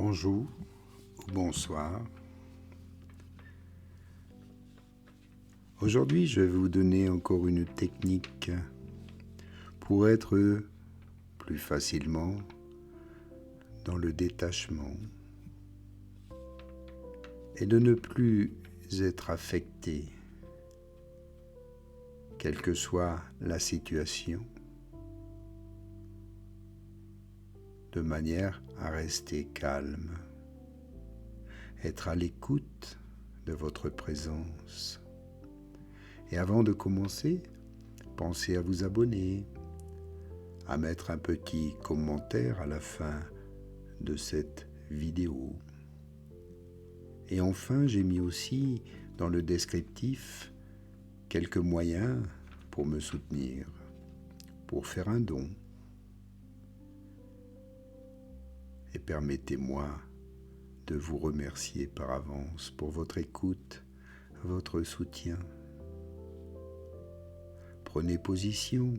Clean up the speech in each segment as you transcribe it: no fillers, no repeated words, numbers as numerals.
Bonjour ou bonsoir. Aujourd'hui, je vais vous donner encore une technique pour être plus facilement dans le détachement et de ne plus être affecté, quelle que soit la situation, de manière à rester calme, être à l'écoute de votre présence. Et avant de commencer, pensez à vous abonner, à mettre un petit commentaire à la fin de cette vidéo. Et enfin, j'ai mis aussi dans le descriptif quelques moyens pour me soutenir, pour faire un don. Et permettez-moi de vous remercier par avance pour votre écoute, votre soutien. Prenez position,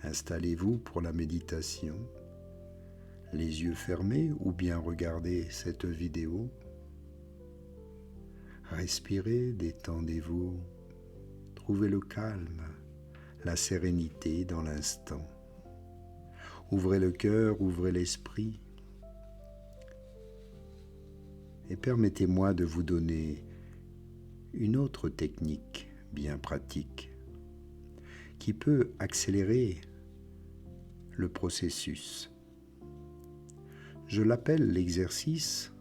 installez-vous pour la méditation, les yeux fermés ou bien regardez cette vidéo. Respirez, détendez-vous, trouvez le calme, la sérénité dans l'instant. Ouvrez le cœur, ouvrez l'esprit et permettez-moi de vous donner une autre technique bien pratique qui peut accélérer le processus. Je l'appelle l'exercice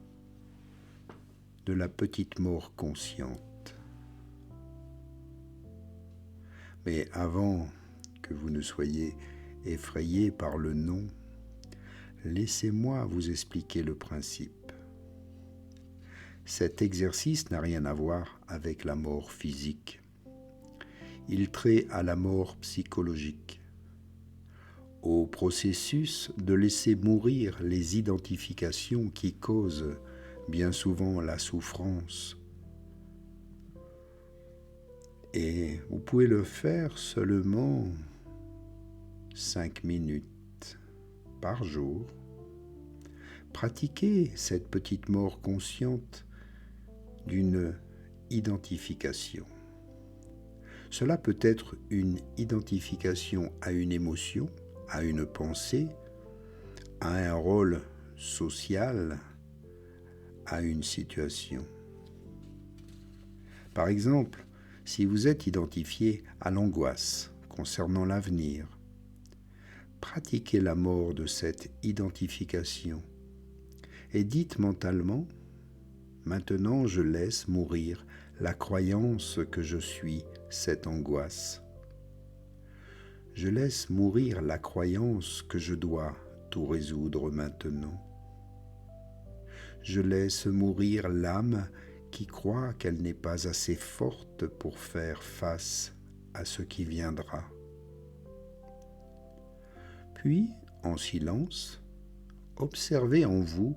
de la petite mort consciente. Mais avant que vous ne soyez effrayé par le nom, laissez-moi vous expliquer le principe. Cet exercice n'a rien à voir avec la mort physique. Il trait à la mort psychologique, au processus de laisser mourir les identifications qui causent bien souvent la souffrance. Et vous pouvez le faire seulement 5 minutes par jour. Pratiquez cette petite mort consciente d'une identification. Cela peut être une identification à une émotion, à une pensée, à un rôle social, à une situation. Par exemple, si vous êtes identifié à l'angoisse concernant l'avenir, pratiquez la mort de cette identification et dites mentalement « Maintenant je laisse mourir la croyance que je suis cette angoisse. Je laisse mourir la croyance que je dois tout résoudre maintenant. Je laisse mourir l'âme qui croit qu'elle n'est pas assez forte pour faire face à ce qui viendra. » Puis, en silence, observez en vous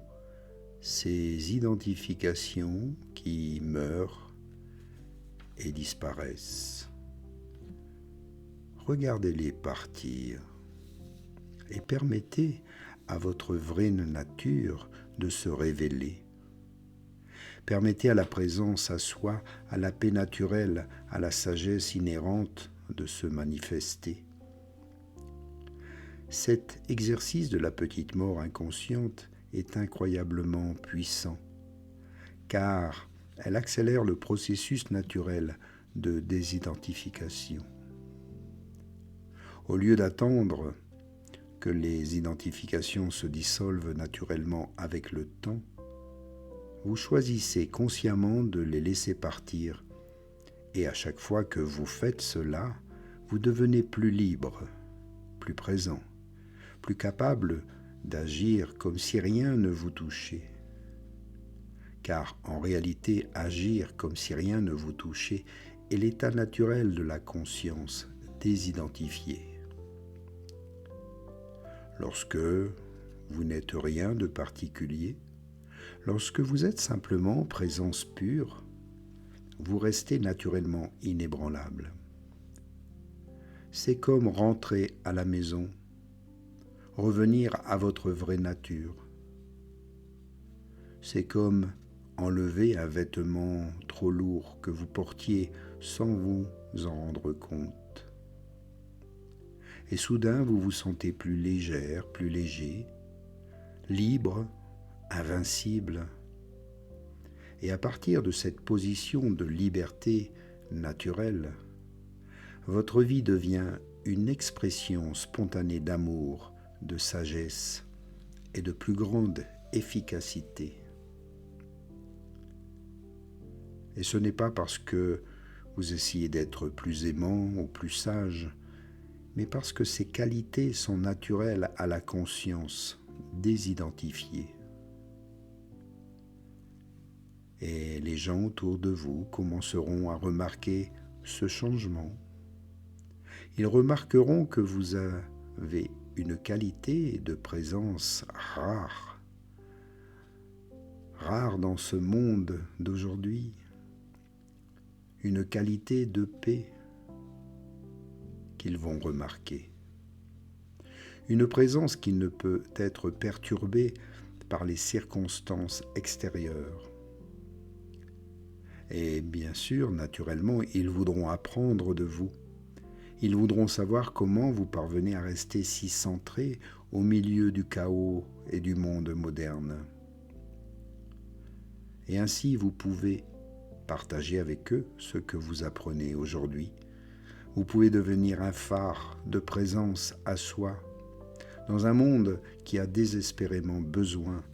ces identifications qui meurent et disparaissent. Regardez-les partir et permettez à votre vraie nature de se révéler. Permettez à la présence à soi, à la paix naturelle, à la sagesse inhérente de se manifester. Cet exercice de la petite mort inconsciente est incroyablement puissant, car elle accélère le processus naturel de désidentification. Au lieu d'attendre que les identifications se dissolvent naturellement avec le temps, vous choisissez consciemment de les laisser partir et à chaque fois que vous faites cela, vous devenez plus libre, plus présent, plus capable d'agir comme si rien ne vous touchait. Car en réalité, agir comme si rien ne vous touchait est l'état naturel de la conscience désidentifiée. Lorsque vous n'êtes rien de particulier, lorsque vous êtes simplement présence pure, vous restez naturellement inébranlable. C'est comme rentrer à la maison, revenir à votre vraie nature, C'est comme enlever un vêtement trop lourd que vous portiez sans vous en rendre compte. Et soudain, vous vous sentez plus légère, plus léger, libre, invincible. Et à partir de cette position de liberté naturelle, votre vie devient une expression spontanée d'amour, de sagesse et de plus grande efficacité. Et ce n'est pas parce que vous essayez d'être plus aimant ou plus sage, mais parce que ces qualités sont naturelles à la conscience désidentifiée. Et les gens autour de vous commenceront à remarquer ce changement. Ils remarqueront que vous avez une qualité de présence rare dans ce monde d'aujourd'hui, une qualité de paix qu'ils vont remarquer, une présence qui ne peut être perturbée par les circonstances extérieures. Et bien sûr, naturellement, ils voudront apprendre de vous. Ils voudront savoir comment vous parvenez à rester si centré au milieu du chaos et du monde moderne. Et ainsi, vous pouvez partager avec eux ce que vous apprenez aujourd'hui. Vous pouvez devenir un phare de présence à soi dans un monde qui a désespérément besoin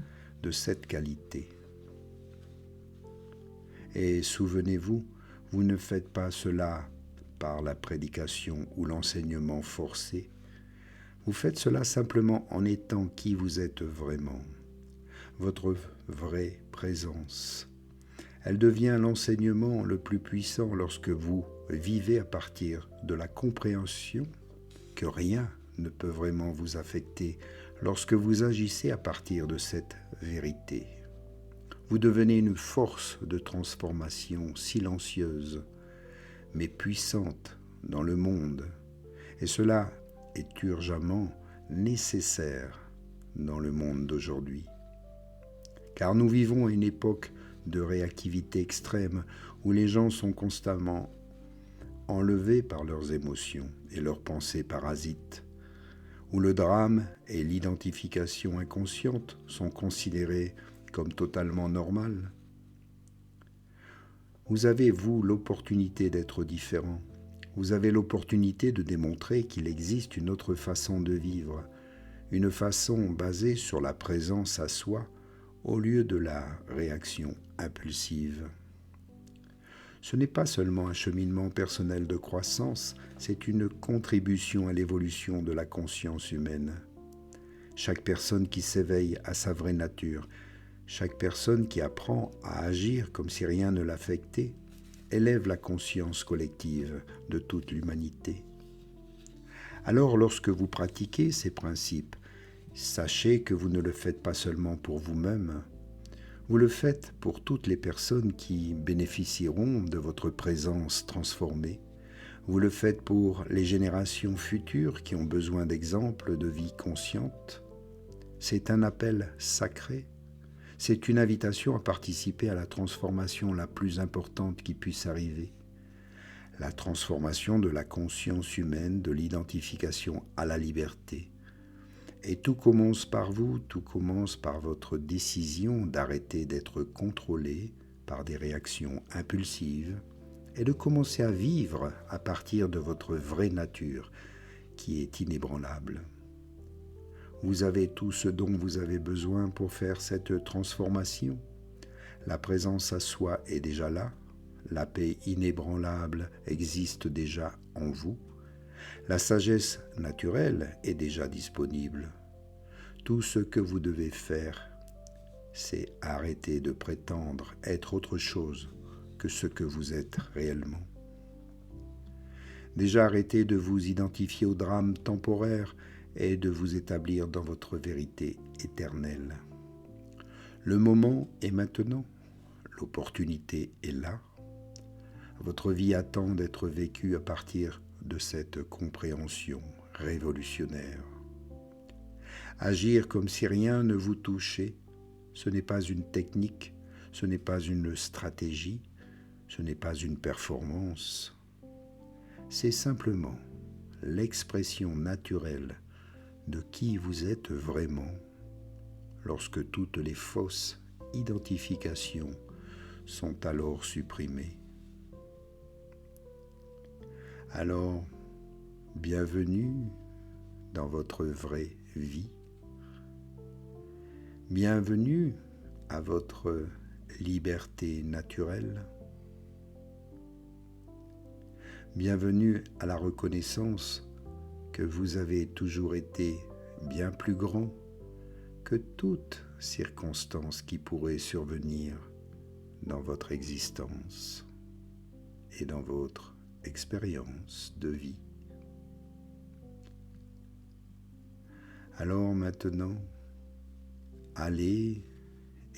de cette qualité. Et souvenez-vous, vous ne faites pas cela par la prédication ou l'enseignement forcé. Vous faites cela simplement en étant qui vous êtes vraiment, votre vraie présence. Elle devient l'enseignement le plus puissant lorsque vous vivez à partir de la compréhension que rien ne peut vraiment vous affecter lorsque vous agissez à partir de cette vérité. Vous devenez une force de transformation silencieuse, mais puissante dans le monde. Et cela est urgemment nécessaire dans le monde d'aujourd'hui. Car nous vivons à une époque de réactivité extrême où les gens sont constamment enlevés par leurs émotions et leurs pensées parasites, où le drame et l'identification inconsciente sont considérés comme totalement normales. Vous avez, vous, l'opportunité d'être différent. Vous avez l'opportunité de démontrer qu'il existe une autre façon de vivre, une façon basée sur la présence à soi au lieu de la réaction impulsive. Ce n'est pas seulement un cheminement personnel de croissance, c'est une contribution à l'évolution de la conscience humaine. Chaque personne qui s'éveille à sa vraie nature, chaque personne qui apprend à agir comme si rien ne l'affectait, élève la conscience collective de toute l'humanité. Alors, lorsque vous pratiquez ces principes, sachez que vous ne le faites pas seulement pour vous-même, vous le faites pour toutes les personnes qui bénéficieront de votre présence transformée. Vous le faites pour les générations futures qui ont besoin d'exemples de vie consciente. C'est un appel sacré. C'est une invitation à participer à la transformation la plus importante qui puisse arriver. La transformation de la conscience humaine, de l'identification à la liberté. Et tout commence par vous, tout commence par votre décision d'arrêter d'être contrôlé par des réactions impulsives et de commencer à vivre à partir de votre vraie nature qui est inébranlable. Vous avez tout ce dont vous avez besoin pour faire cette transformation. La présence à soi est déjà là, la paix inébranlable existe déjà en vous. La sagesse naturelle est déjà disponible. Tout ce que vous devez faire, c'est arrêter de prétendre être autre chose que ce que vous êtes réellement. Déjà arrêtez de vous identifier au drame temporaire et de vous établir dans votre vérité éternelle. Le moment est maintenant, l'opportunité est là. Votre vie attend d'être vécue à partir de cette compréhension révolutionnaire. Agir comme si rien ne vous touchait, Ce n'est pas une technique, ce n'est pas une stratégie, ce n'est pas une performance. C'est simplement l'expression naturelle de qui vous êtes vraiment lorsque toutes les fausses identifications sont alors supprimées. Alors, bienvenue dans votre vraie vie. Bienvenue à votre liberté naturelle. Bienvenue à la reconnaissance que vous avez toujours été bien plus grand que toute circonstance qui pourrait survenir dans votre existence et dans votre expérience de vie. Alors maintenant, allez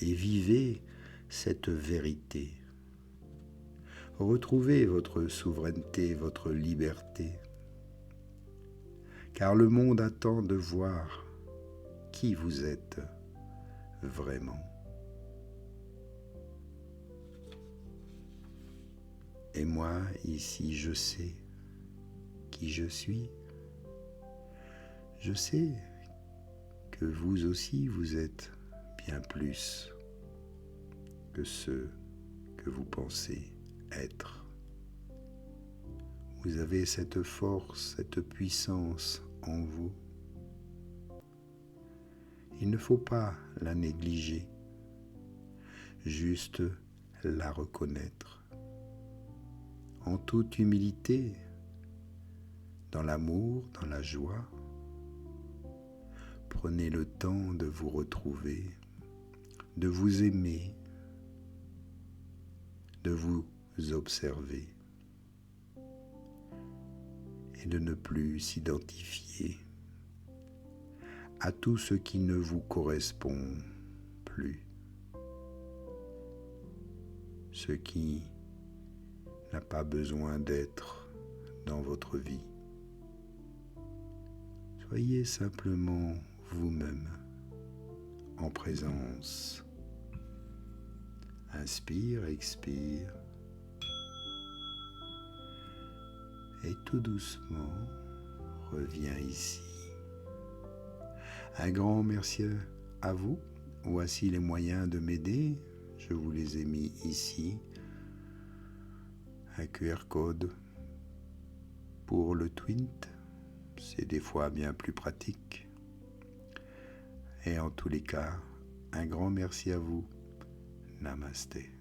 et vivez cette vérité. Retrouvez votre souveraineté, votre liberté, car le monde attend de voir qui vous êtes vraiment. Et moi, ici, je sais qui je suis. Je sais que vous aussi, vous êtes bien plus que ce que vous pensez être. Vous avez cette force, cette puissance en vous. Il ne faut pas la négliger, juste la reconnaître. En toute humilité, dans l'amour, dans la joie, prenez le temps de vous retrouver, de vous aimer, de vous observer et de ne plus s'identifier à tout ce qui ne vous correspond plus, ce qui n'a pas besoin d'être dans votre vie. Soyez simplement vous-même en présence. Inspire, expire. Et tout doucement, reviens ici. Un grand merci à vous. Voici les moyens de m'aider. Je vous les ai mis ici. Un QR code pour le Twint. C'est des fois bien plus pratique. Et en tous les cas, un grand merci à vous. Namasté.